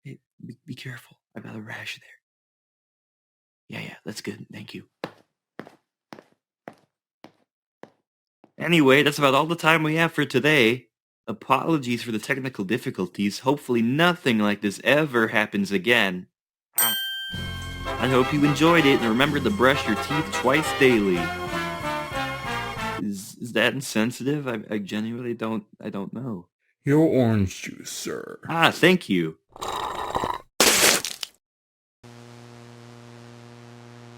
Hey, be careful. I've got a rash there. Yeah, that's good. Thank you. Anyway, that's about all the time we have for today. Apologies for the technical difficulties. Hopefully nothing like this ever happens again. I hope you enjoyed it, and remember to brush your teeth twice daily. Is that insensitive? I genuinely don't know. Your orange juice, sir. Thank you.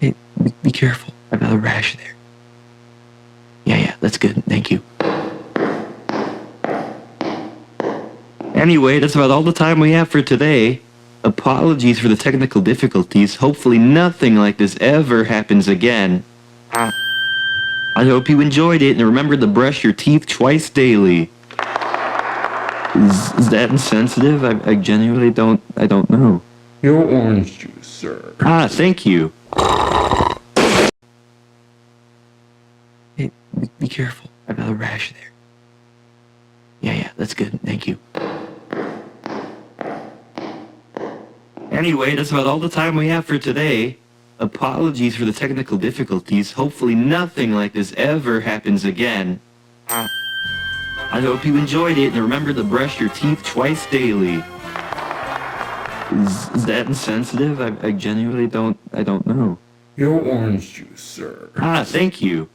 Hey, be careful. I've got a rash there. Yeah, that's good. Thank you. Anyway, that's about all the time we have for today. Apologies for the technical difficulties. Hopefully nothing like this ever happens again. I hope you enjoyed it, and remember to brush your teeth twice daily. Is that insensitive? I genuinely don't know. Your orange juice, sir. Thank you. Hey, be careful. I've got a rash there. Yeah, that's good. Thank you. Anyway, that's about all the time we have for today. Apologies for the technical difficulties. Hopefully nothing like this ever happens again. I hope you enjoyed it, and remember to brush your teeth twice daily. Is that insensitive? I genuinely don't know. Your orange juice, sir. Thank you.